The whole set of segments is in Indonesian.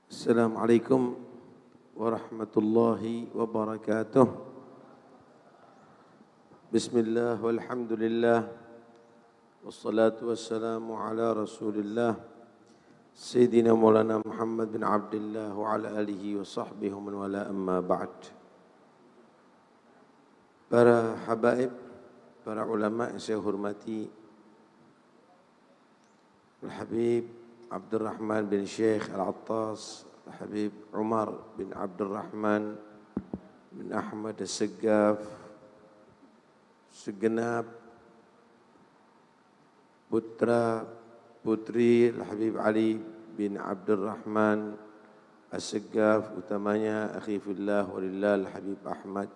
Assalamualaikum warahmatullahi wabarakatuh. Bismillah walhamdulillah wassalatu wassalamu ala rasulillah Sayyidina Maulana Muhammad bin Abdullah wa ala alihi wa sahbihi wa man wala amma ba'd. Para habaib, para ulama yang saya hormati, Al-Habib Abdurrahman bin Syekh Al-Attas, Al-Habib Umar bin Abdurrahman bin Ahmad As-Segaf, segenap putra putri Al-Habib Ali bin Abdurrahman As-Segaf, utamanya akhi fillah walillah Al-Habib Ahmad,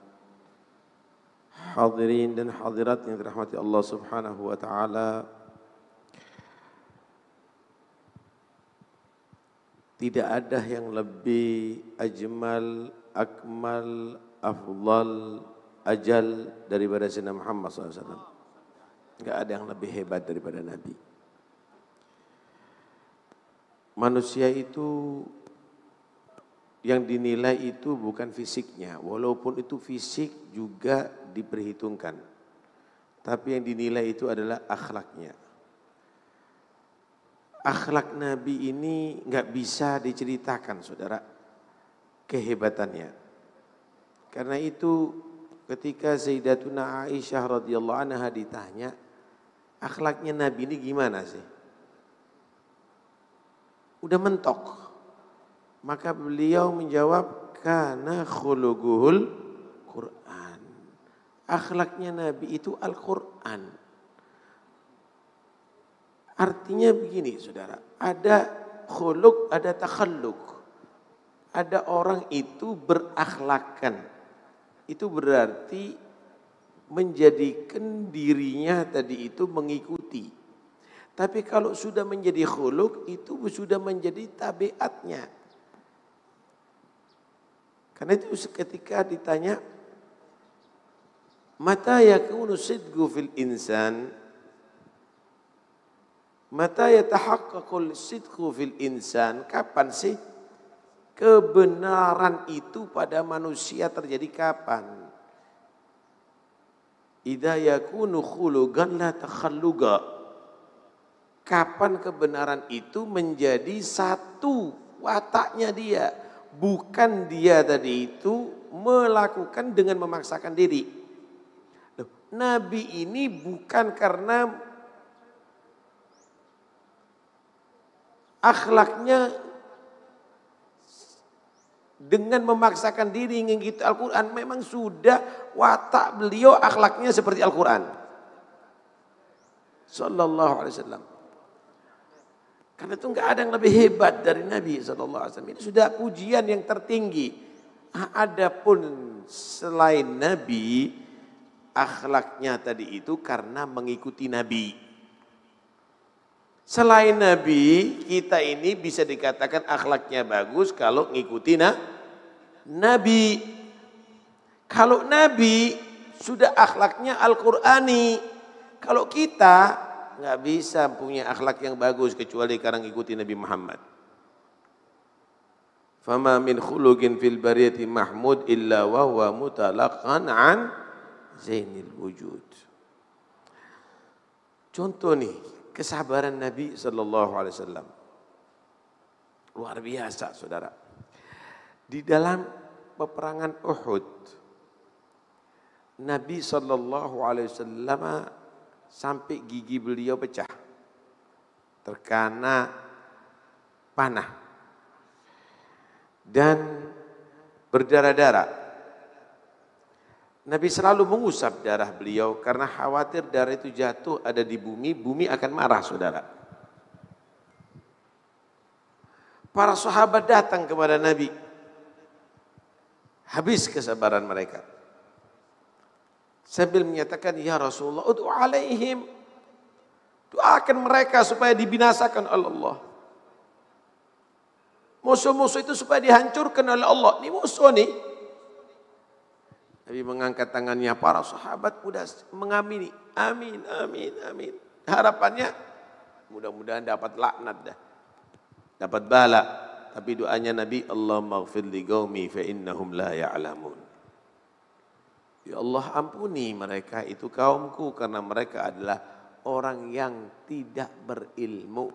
hadirin dan hadirat yang dirahmati Allah Subhanahu wa taala. Tidak ada yang lebih ajmal, akmal, afdal, ajal daripada Sayyidina Muhammad SAW. Enggak ada yang lebih hebat daripada Nabi. Manusia itu yang dinilai itu bukan fisiknya, walaupun itu fisik juga diperhitungkan. Tapi yang dinilai itu adalah akhlaknya. Akhlak Nabi ini enggak bisa diceritakan, saudara, kehebatannya. Karena itu ketika Sayyidatuna Aisyah radhiyallahu anha ditanya, akhlaknya Nabi ini gimana sih? Udah mentok. Maka beliau menjawab, kana khuluquhul Quran. Akhlaknya Nabi itu Al-Quran. Artinya begini, saudara, ada khuluq, ada takhalluk. Ada orang itu berakhlakan. Itu berarti menjadikan dirinya tadi itu mengikuti. Tapi kalau sudah menjadi khuluq, itu sudah menjadi tabiatnya. Karena itu ketika ditanya, mata yakunu sidqu fil insan, mata yatahaqqaqul sidqu fil insan, kapan sih kebenaran itu pada manusia terjadi kapan? Idza yakunu khuluqan la takhalluqa. Kapan kebenaran itu menjadi satu wataknya dia, bukan dia tadi itu melakukan dengan memaksakan diri. Nabi ini bukan karena akhlaknya dengan memaksakan diri mengikuti Al-Quran, memang sudah watak beliau akhlaknya seperti Al-Quran sallallahu alaihi wasallam. Karena itu enggak ada yang lebih hebat dari Nabi sallallahu alaihi wasallam. Ini sudah pujian yang tertinggi. Adapun selain Nabi, akhlaknya tadi itu karena mengikuti Nabi. Selain Nabi, kita ini bisa dikatakan akhlaknya bagus kalau ngikuti Nabi. Kalau Nabi sudah akhlaknya Al-Qur'ani. Kalau kita nggak bisa punya akhlak yang bagus kecuali karena ngikuti Nabi Muhammad. Fama min khuluqin fil bariyati mahmud illa wa huwa mutalaqan an zainil wujud. Contoh nih, kesabaran Nabi sallallahu alaihi wasallam. Luar biasa, saudara. Di dalam peperangan Uhud, Nabi sallallahu alaihi wasallam sampai gigi beliau pecah. Terkena panah. Dan berdarah-darah. Nabi selalu mengusap darah beliau karena khawatir darah itu jatuh ada di bumi, bumi akan marah, saudara. Para sahabat datang kepada Nabi. Habis kesabaran mereka. Sambil menyatakan, ya Rasulullah, ud'u alaihim. Doakan mereka supaya dibinasakan oleh Allah. Musuh-musuh itu supaya dihancurkan oleh Allah. Ini musuh nih. Nabi mengangkat tangannya, para sahabat mudah mengamini. Amin, amin, amin. Harapannya mudah-mudahan dapat laknat dah. Dapat bala. Tapi doanya Nabi, Allahumma ighfir li qaumi fa innahum la ya'lamun. Ya Allah, ampuni mereka itu kaumku karena mereka adalah orang yang tidak berilmu.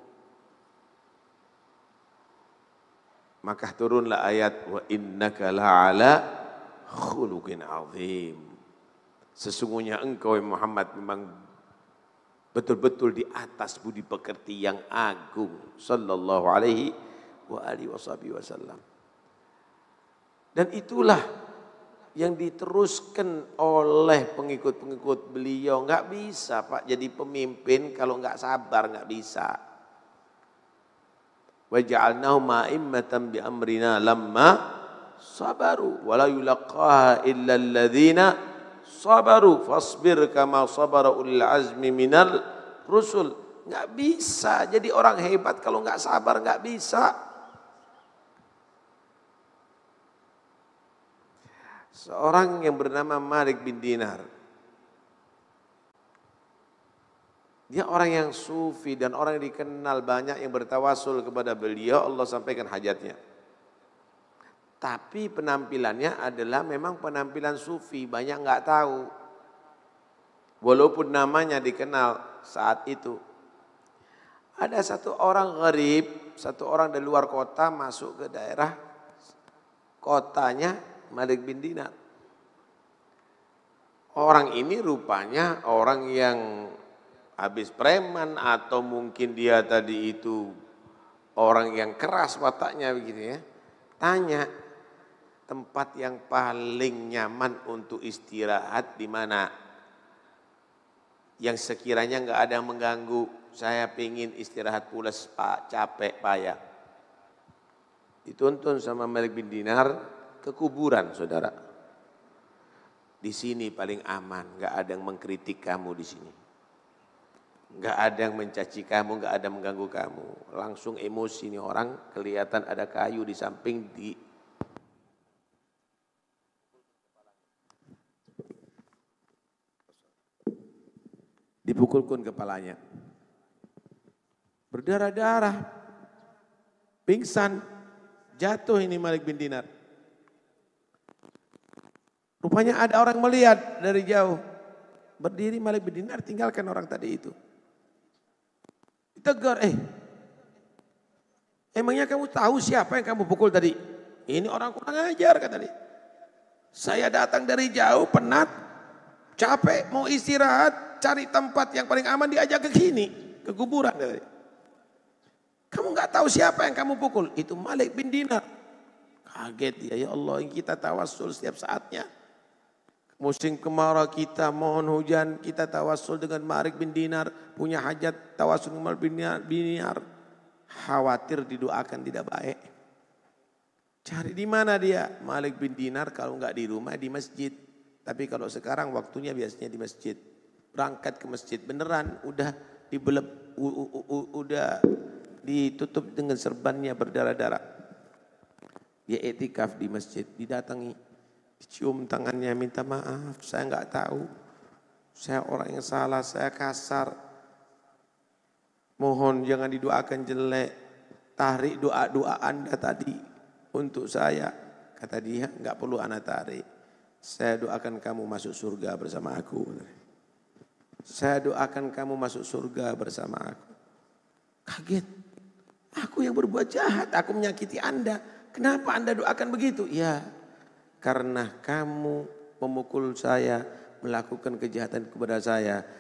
Maka turunlah ayat wa innaka la'ala khuluqin azim. Sesungguhnya engkau Muhammad memang betul-betul di atas budi pekerti yang agung sallallahu alaihi wa alihi wasallam. Dan itulah yang diteruskan oleh pengikut-pengikut beliau. Enggak bisa Pak jadi pemimpin kalau enggak sabar, enggak bisa. Wa ja'alnahum a'immatan bi amrina lamma sabaru wa la yulaqaha illa alladhina sabaru fasbir kama sabara ulil azmi minal rusul. Enggak bisa jadi orang hebat kalau enggak sabar, enggak bisa. Seorang yang bernama Malik bin Dinar. Dia orang yang sufi dan orang yang dikenal banyak yang bertawasul kepada beliau, Allah sampaikan hajatnya. Tapi penampilannya adalah memang penampilan sufi, banyak nggak tahu. Walaupun namanya dikenal saat itu. Ada satu orang gharib, satu orang dari luar kota masuk ke daerah kotanya Malik bin Dinar. Orang ini rupanya orang yang habis preman atau mungkin dia tadi itu orang yang keras wataknya begitu ya. Tanya tempat yang paling nyaman untuk istirahat di mana? Yang sekiranya enggak ada yang mengganggu. Saya pingin istirahat pulas Pak, capek payah. Dituntun sama Malik bin Dinar ke kuburan, saudara. Di sini paling aman, nggak ada yang mengkritik kamu di sini, nggak ada yang mencaci kamu, nggak ada yang mengganggu kamu. Langsung emosi nih orang, kelihatan ada kayu di samping dipukulkan kepalanya, berdarah-darah, pingsan, jatuh ini Malik bin Dinar. Rupanya ada orang melihat dari jauh. Berdiri Malik bin Dinar, tinggalkan orang tadi itu. Ditegur, emangnya kamu tahu siapa yang kamu pukul tadi? Ini orang kurang ajar kata dia. Saya datang dari jauh, penat, capek, mau istirahat, cari tempat yang paling aman, diajak ke sini, ke kuburan kata dia. Kamu nggak tahu siapa yang kamu pukul? Itu Malik bin Dinar. Kaget dia, ya Allah, kita tawassul setiap saatnya. Musim kemarau kita mohon hujan, kita tawassul dengan Malik bin Dinar, punya hajat tawassul dengan Malik bin Dinar. Khawatir didoakan tidak baik. Cari di mana dia? Malik bin Dinar kalau enggak di rumah di masjid. Tapi kalau sekarang waktunya biasanya di masjid. Berangkat ke masjid beneran udah dibelep, udah ditutup dengan serbannya berdarah-darah. Dia etikaf di masjid, didatangi. Cium tangannya, minta maaf, saya enggak tahu. Saya orang yang salah, saya kasar. Mohon jangan didoakan jelek. Tarik doa-doa Anda tadi untuk saya. Kata dia, enggak perlu Anda tarik. Saya doakan kamu masuk surga bersama aku. Saya doakan kamu masuk surga bersama aku. Kaget. Aku yang berbuat jahat, aku menyakiti Anda. Kenapa Anda doakan begitu? Ya, karena kamu memukul saya, melakukan kejahatan kepada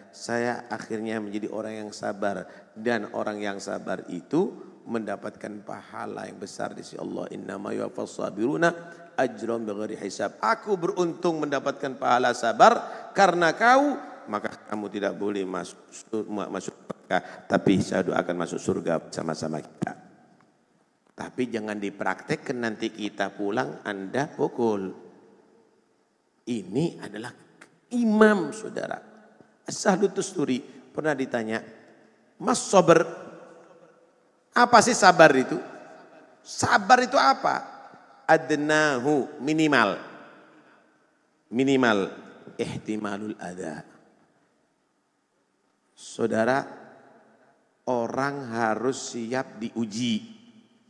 saya akhirnya menjadi orang yang sabar. Dan orang yang sabar itu mendapatkan pahala yang besar di sisi Allah. Innama yuwaffas sabiruna ajran bighairi hisab. Aku beruntung mendapatkan pahala sabar karena kau, maka kamu tidak boleh masuk surga, tapi saya doakan masuk surga bersama-sama kita. Tapi jangan dipraktekkan nanti kita pulang Anda pukul. Ini adalah imam saudara. As-Sahlu Tusturi pernah ditanya, Mas sabar, apa sih sabar itu? Sabar itu apa? Adnahu, minimal. Minimal ihtimalul adha. Saudara, orang harus siap diuji.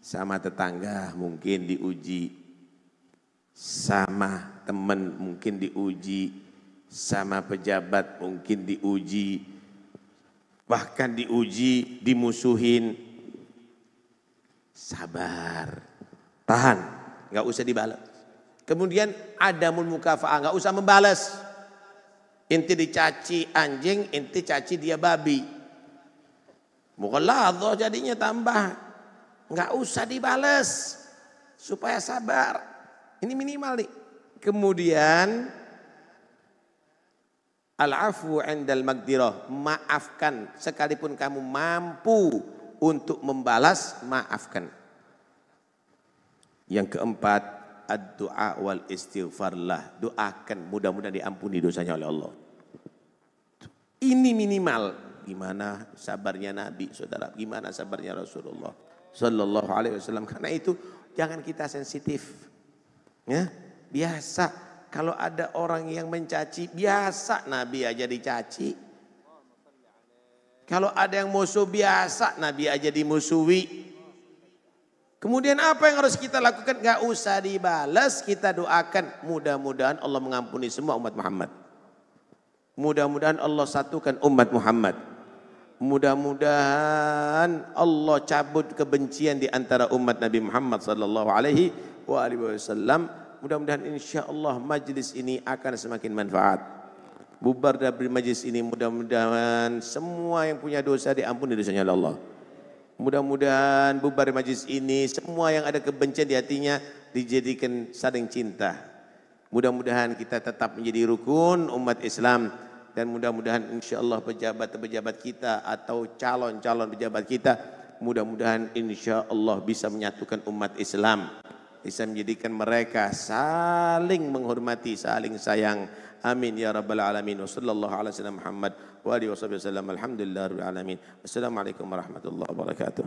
sama tetangga mungkin diuji, sama teman mungkin diuji, sama pejabat mungkin diuji, bahkan diuji, dimusuhin. Sabar, tahan, nggak usah dibalas. Kemudian adamul mukafa'ah, nggak usah membalas. Inti dicaci anjing, inti caci dia babi. Mughalladhah jadinya tambah. Nggak usah dibalas supaya sabar. Ini minimal nih. Kemudian al-afwu 'indal maqdirah, maafkan sekalipun kamu mampu untuk membalas, maafkan. Yang keempat, ad-du'a wal istighfarlah, doakan mudah-mudahan diampuni dosanya oleh Allah. Ini minimal. Gimana sabarnya Nabi, saudara? Gimana sabarnya Rasulullah Sallallahu Alaihi Wasallam? Karena itu jangan kita sensitif. Ya, biasa. Kalau ada orang yang mencaci, biasa Nabi aja dicaci. Kalau ada yang musuh, biasa Nabi aja dimusuhi. Kemudian apa yang harus kita lakukan? Gak usah dibalas, kita doakan. Mudah-mudahan Allah mengampuni semua umat Muhammad. Mudah-mudahan Allah satukan umat Muhammad. Mudah-mudahan Allah cabut kebencian di antara umat Nabi Muhammad sallallahu alaihi wasallam. Mudah-mudahan insya-Allah majlis ini akan semakin manfaat. Bubar dari majlis ini, mudah-mudahan semua yang punya dosa diampuni dosanya oleh Allah. Mudah-mudahan bubar majlis ini semua yang ada kebencian di hatinya dijadikan saling cinta. Mudah-mudahan kita tetap menjadi rukun umat Islam. Dan mudah-mudahan insya-Allah pejabat-pejabat kita atau calon-calon pejabat kita, mudah-mudahan insya-Allah bisa menyatukan umat Islam, bisa menjadikan mereka saling menghormati, saling sayang. Amin ya rabbal alamin. Wa sallallahu ala sayyidina Muhammad wa alihi wasallam. Alhamdulillahirabbil alamin. Assalamualaikum warahmatullahi wabarakatuh.